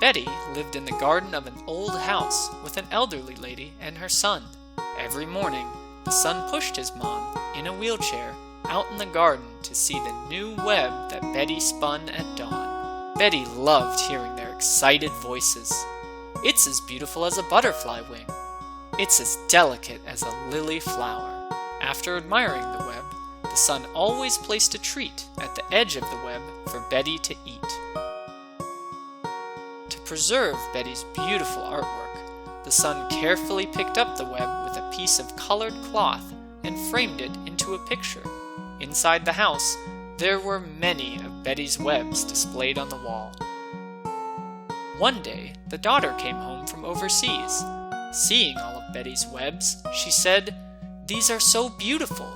Betty lived in the garden of an old house with an elderly lady and her son. Every morning, the son pushed his mom, in a wheelchair, out in the garden to see the new web that Betty spun at dawn. Betty loved hearing their excited voices. "It's as beautiful as a butterfly wing. It's as delicate as a lily flower." After admiring the web, the son always placed a treat at the edge of the web for Betty to eat. To preserve Betty's beautiful artwork, the son carefully picked up the web with a piece of colored cloth and framed it into a picture. Inside the house, there were many of Betty's webs displayed on the wall. One day, the daughter came home from overseas. Seeing all of Betty's webs, she said, "These are so beautiful.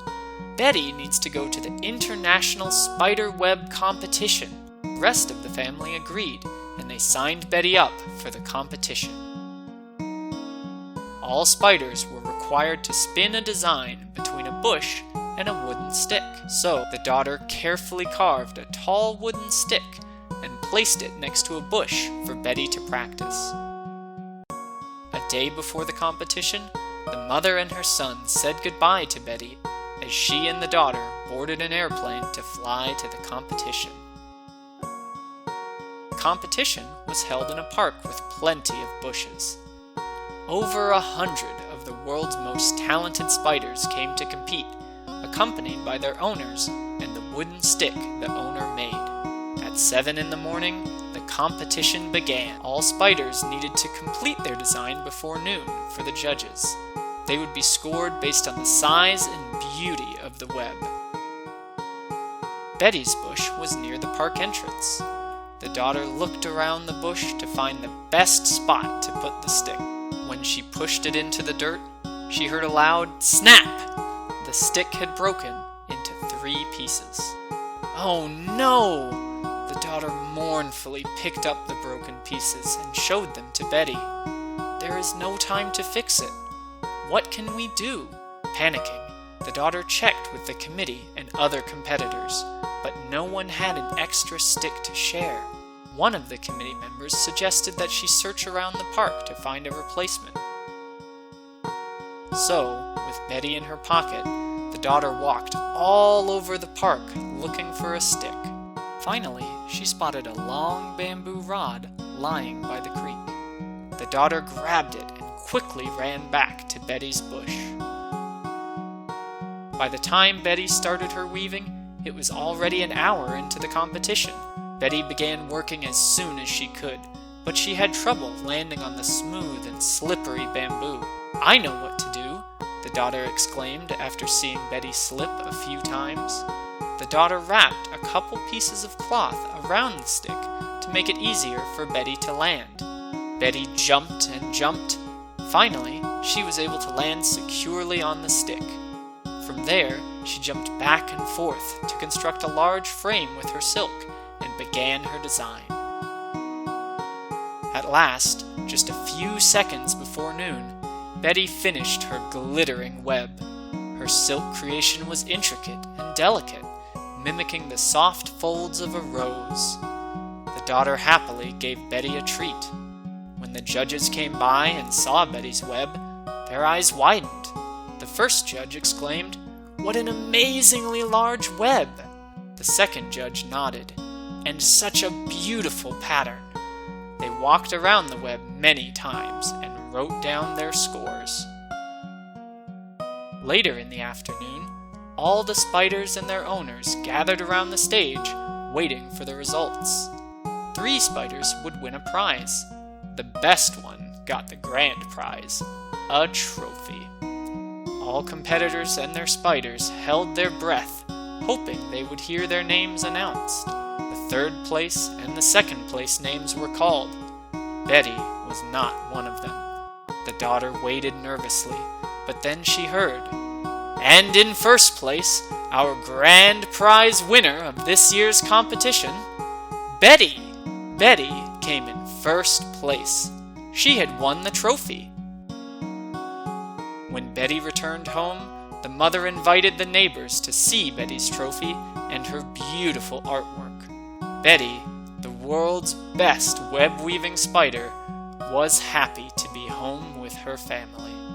Betty needs to go to the International Spider Web Competition." The rest of the family agreed, and they signed Betty up for the competition. All spiders were required to spin a design between a bush and a wooden stick. So the daughter carefully carved a tall wooden stick and placed it next to a bush for Betty to practice. A day before the competition, the mother and her son said goodbye to Betty as she and the daughter boarded an airplane to fly to the competition. The competition was held in a park with plenty of bushes. Over 100 of the world's most talented spiders came to compete, accompanied by their owners and the wooden stick the owner made. At 7 in the morning, the competition began. All spiders needed to complete their design before noon for the judges. They would be scored based on the size and beauty of the web. Betty's bush was near the park entrance. The daughter looked around the bush to find the best spot to put the stick. When she pushed it into the dirt, she heard a loud snap. The stick had broken into 3 pieces. "Oh no!" The daughter mournfully picked up the broken pieces and showed them to Betty. "There is no time to fix it. What can we do?" Panicking, the daughter checked with the committee and other competitors, but no one had an extra stick to share. One of the committee members suggested that she search around the park to find a replacement. So, with Betty in her pocket, the daughter walked all over the park looking for a stick. Finally, she spotted a long bamboo rod lying by the creek. The daughter grabbed it and quickly ran back to Betty's bush. By the time Betty started her weaving, it was already an hour into the competition. Betty began working as soon as she could, but she had trouble landing on the smooth and slippery bamboo. "I know what to do," the daughter exclaimed after seeing Betty slip a few times. The daughter wrapped a couple pieces of cloth around the stick to make it easier for Betty to land. Betty jumped and jumped. Finally, she was able to land securely on the stick. From there, she jumped back and forth to construct a large frame with her silk and began her design. At last, just a few seconds before noon, Betty finished her glittering web. Her silk creation was intricate and delicate, mimicking the soft folds of a rose. The daughter happily gave Betty a treat. When the judges came by and saw Betty's web, their eyes widened. The first judge exclaimed, "What an amazingly large web!" The second judge nodded. "And such a beautiful pattern." They walked around the web many times and wrote down their scores. Later in the afternoon, all the spiders and their owners gathered around the stage, waiting for the results. 3 spiders would win a prize. The best one got the grand prize, a trophy. All competitors and their spiders held their breath, hoping they would hear their names announced. The 3rd place and the 2nd place names were called. Betty was not one of them. The daughter waited nervously, but then she heard, "And in 1st place, our grand prize winner of this year's competition, Betty." Betty came in 1st place. She had won the trophy. When Betty returned home, the mother invited the neighbors to see Betty's trophy and her beautiful artwork. Betty, the world's best web-weaving spider was happy to be home with her family.